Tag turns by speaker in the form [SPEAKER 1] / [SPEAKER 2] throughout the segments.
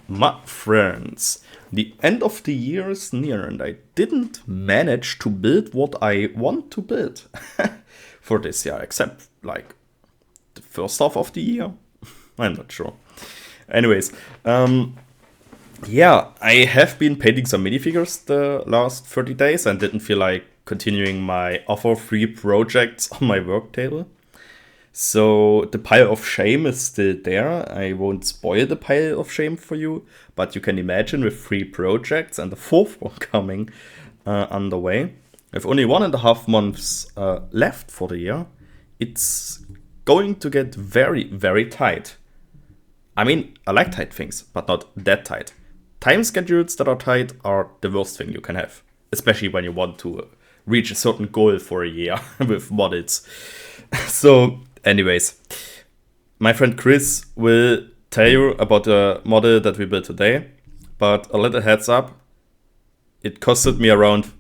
[SPEAKER 1] My friends, the end of the year is near and I didn't manage to build what I want to build for this year, except like the first half of the year. I'm not sure. Anyways, yeah, I have been painting some minifigures the last 30 days and didn't feel like continuing my other three projects on my work table. So the pile of shame is still there. I won't spoil the pile of shame for you, but you can imagine with three projects and the fourth one coming underway, with only 1.5 months left for the year, it's going to get very, very tight. I mean, I like tight things, but not that tight. Time schedules that are tight are the worst thing you can have, especially when you want to reach a certain goal for a year with models. So, anyways, my friend Chris will tell you about the model that we built today, but a little heads up, it costed me around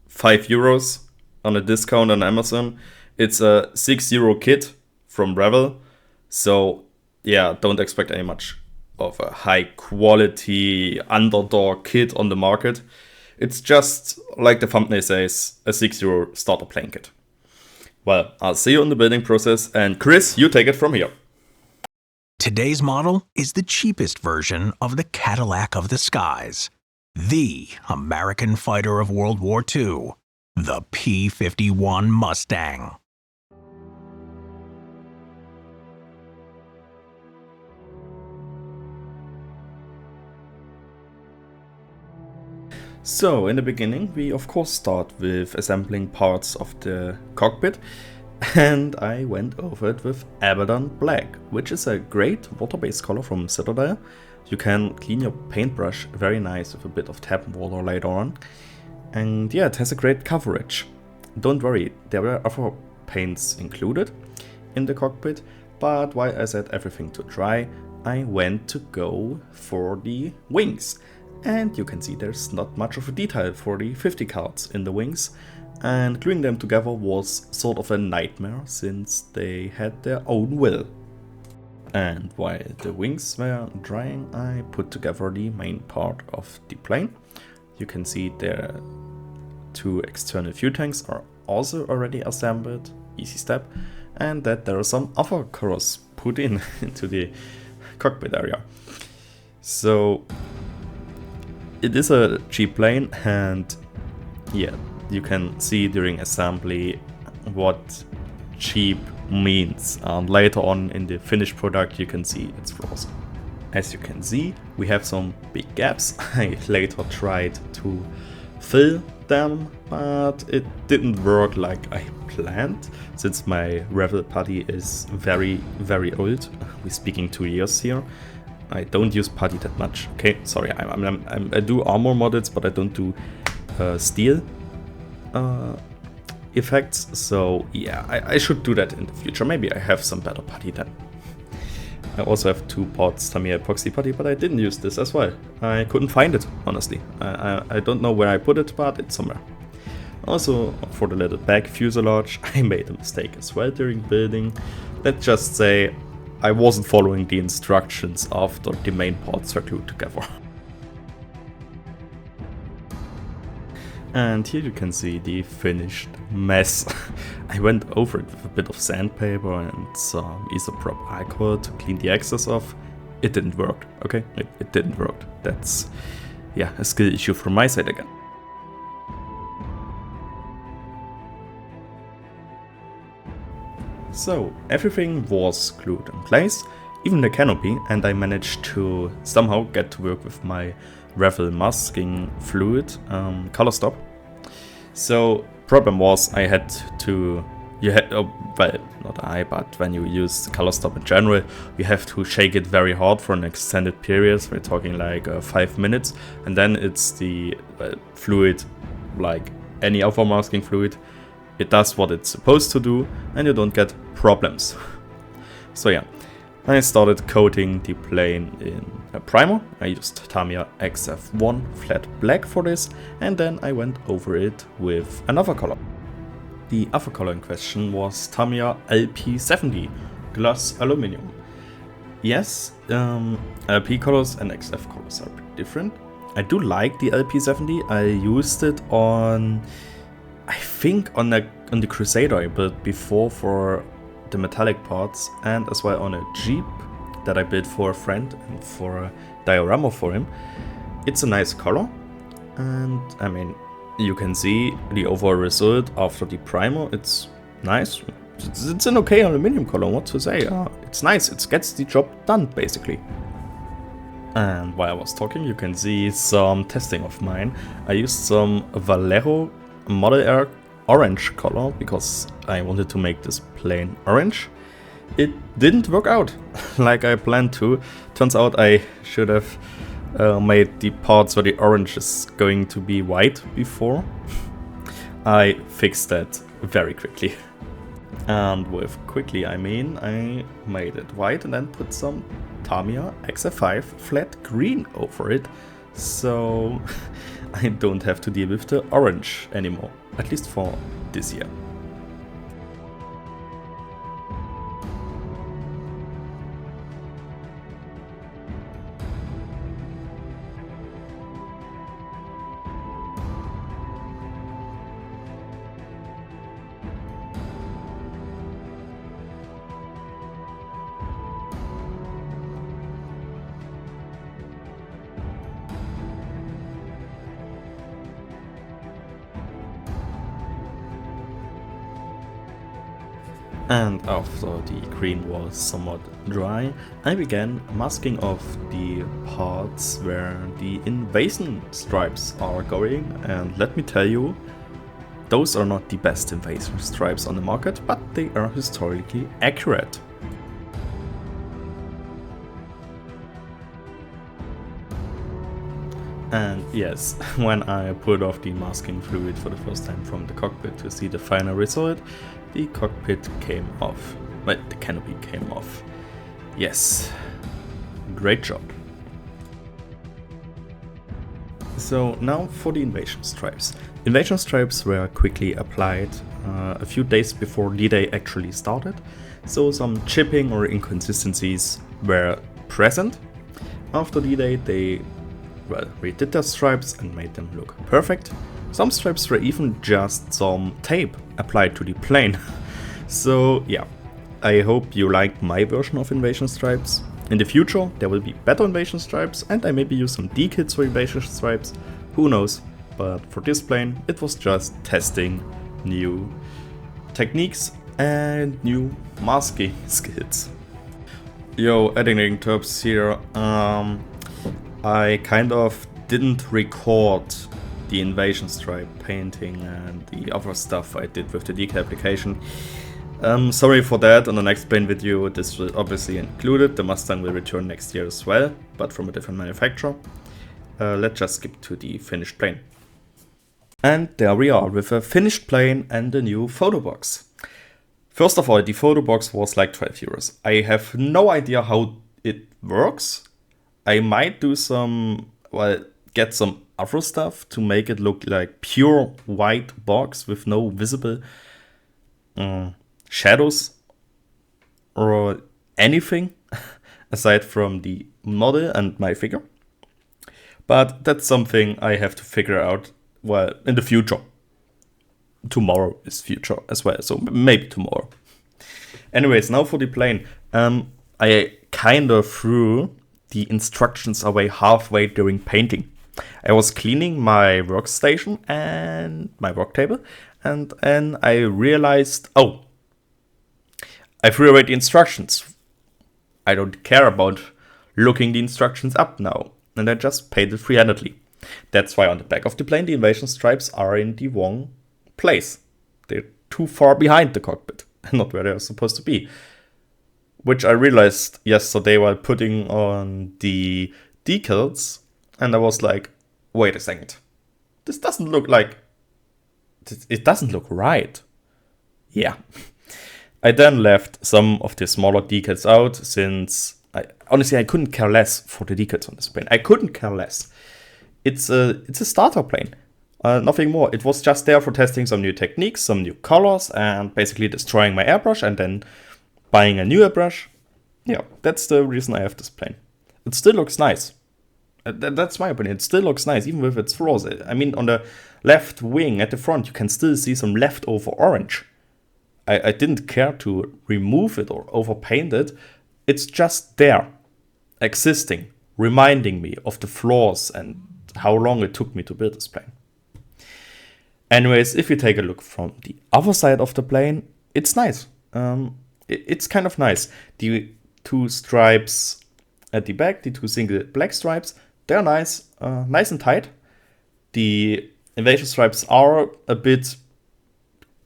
[SPEAKER 1] €5 on a discount on Amazon. It's a €6 kit from Revell, so yeah, don't expect any much of a high quality underdog kit on the market. It's just, like the thumbnail says, a €6 starter plane kit. Well, I'll see you in the building process, and Chris, you take it from here.
[SPEAKER 2] Today's model is the cheapest version of the Cadillac of the skies, the American fighter of World War II, the P-51 Mustang.
[SPEAKER 1] So, in the beginning, we of course start with assembling parts of the cockpit, and I went over it with Abaddon Black, which is a great water-based color from Citadel. You can clean your paintbrush very nice with a bit of tap water later on. And yeah, it has a great coverage. Don't worry, there were other paints included in the cockpit, but while I set everything to dry, I went to go for the wings. And you can see there's not much of a detail for the 50 cards in the wings, and gluing them together was sort of a nightmare since they had their own will. And while the wings were drying, I put together the main part of the plane. You can see the two external fuel tanks are also already assembled, easy step, and that there are some other colors put in into the cockpit area. So it is a cheap plane, and yeah, you can see during assembly what cheap means, and later on in the finished product you can see its flaws. As you can see, we have some big gaps. I later tried to fill them, but it didn't work like I planned, since my Revell putty is very, very old. We're speaking 2 years here. I don't use putty that much. Okay, sorry, I do armor models, but I don't do steel effects. So yeah, I should do that in the future. Maybe I have some better putty then. I also have 2 pots Tamiya epoxy putty, but I didn't use this as well. I couldn't find it, honestly. I don't know where I put it, but it's somewhere. Also, for the little back fuselage, I made a mistake as well during building. Let's just say I wasn't following the instructions after the main parts were glued together. And here you can see the finished mess. I went over it with a bit of sandpaper and some isopropyl alcohol to clean the excess off. It didn't work, okay? It didn't work. That's, yeah, a skill issue from my side again. So everything was glued in place, even the canopy, and I managed to somehow get to work with my Revell masking fluid color stop. So problem was I had to, well, not I, but when you use color stop in general, you have to shake it very hard for an extended period. We're talking like 5 minutes, and then it's the fluid, like any other masking fluid. It does what it's supposed to do, and you don't get problems. So yeah, I started coating the plane in a primer. I used Tamiya XF1 flat black for this, and then I went over it with another color. The other color in question was Tamiya LP70 gloss aluminum. Yes, LP colors and XF colors are pretty different. I do like the LP70. I used it on, I think on the Crusader I built before for the metallic parts, and as well on a Jeep that I built for a friend and for a diorama for him. It's a nice color, and I mean, you can see the overall result after the primer. It's nice. It's an okay aluminium color, what to say. It's nice, it gets the job done basically. And while I was talking, you can see some testing of mine. I used some Vallejo Model Air orange color because I wanted to make this plain orange. It didn't work out like I planned to. Turns out I should have made the parts where the orange is going to be white before. I fixed that very quickly. And with quickly I mean I made it white and then put some Tamiya XF5 flat green over it, so I don't have to deal with the orange anymore, at least for this year. And after the green was somewhat dry, I began masking off the parts where the invasion stripes are going, and let me tell you, those are not the best invasion stripes on the market, but they are historically accurate. And yes, when I put off the masking fluid for the first time from the cockpit to see the final result, the cockpit came off. Well, the canopy came off. Yes, great job. So now for the invasion stripes. Invasion stripes were quickly applied a few days before D-Day actually started, so some chipping or inconsistencies were present. After D-Day they redid their stripes and made them look perfect. Some stripes were even just some tape applied to the plane. So yeah, I hope you liked my version of invasion stripes. In the future there will be better invasion stripes, and I maybe use some D-kits for invasion stripes, who knows. But for this plane it was just testing new techniques and new masking skills. Yo, editing terps here. I kind of didn't record the invasion stripe painting and the other stuff I did with the decal application. Sorry for that. On the next plane video this will obviously include it. The Mustang will return next year as well, but from a different manufacturer. Let's just skip to the finished plane. And there we are with a finished plane and a new photo box. First of all, the photo box was like 12 euros. I have no idea how it works. I might do some, get some other stuff to make it look like pure white box with no visible shadows or anything aside from the model and my figure. But that's something I have to figure out, in the future. Tomorrow is future as well, so maybe tomorrow. Anyways, now for the plane. I kind of threw the instructions away halfway during painting. I was cleaning my workstation and my work table, and then I realized, oh, I threw away the instructions. I don't care about looking the instructions up now, and I just painted freehandedly. That's why on the back of the plane the invasion stripes are in the wrong place. They're too far behind the cockpit, not where they're supposed to be. Which I realized yesterday while putting on the decals, and I was like, wait a second. This doesn't look like... It doesn't look right. Yeah. I then left some of the smaller decals out, since honestly I couldn't care less for the decals on this plane. I couldn't care less. It's a starter plane. Nothing more. It was just there for testing some new techniques, some new colors, and basically destroying my airbrush and then buying a new airbrush. yeah, that's the reason I have this plane. It still looks nice. That's my opinion. It still looks nice, even with its flaws. I mean, on the left wing at the front, you can still see some leftover orange. I didn't care to remove it or overpaint it. It's just there, existing, reminding me of the flaws and how long it took me to build this plane. Anyways, if you take a look from the other side of the plane, it's nice. It's kind of nice. The two stripes at the back, the two single black stripes, they're nice, nice and tight. The invasion stripes are a bit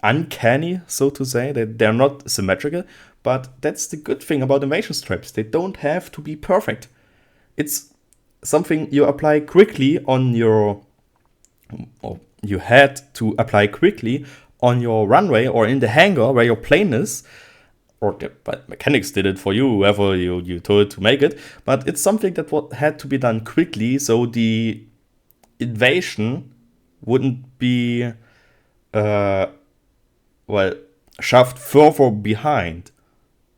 [SPEAKER 1] uncanny, so to say. They're not symmetrical, but that's the good thing about invasion stripes. They don't have to be perfect. It's something you apply quickly on your, or you had to apply quickly on your runway or in the hangar where your plane is, or the mechanics did it for you, whoever you told to make it. But it's something that had to be done quickly, so the invasion wouldn't be shoved further behind,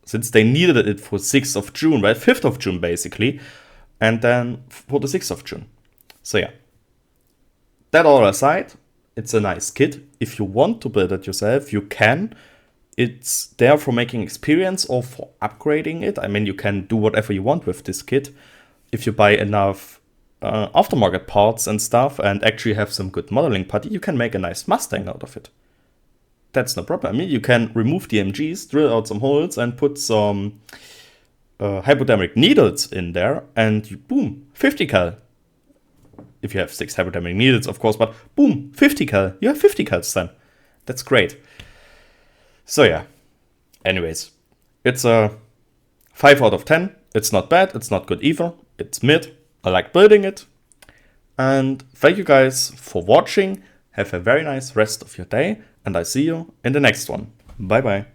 [SPEAKER 1] since they needed it for 6th of June, right? 5th of June, basically, and then for the 6th of June. So yeah, that all aside, it's a nice kit. If you want to build it yourself, you can. It's there for making experience or for upgrading it. I mean, you can do whatever you want with this kit. If you buy enough aftermarket parts and stuff and actually have some good modeling putty, you can make a nice Mustang out of it. That's no problem. I mean, you can remove the MGs, drill out some holes and put some hypodermic needles in there and boom, 50 cal. If you have 6 hypodermic needles, of course, but boom, 50 cal. You have 50 cals then. That's great. So yeah, anyways, it's a 5 out of 10. It's not bad, it's not good either. It's mid. I like building it. And thank you guys for watching. Have a very nice rest of your day, and I see you in the next one. Bye bye.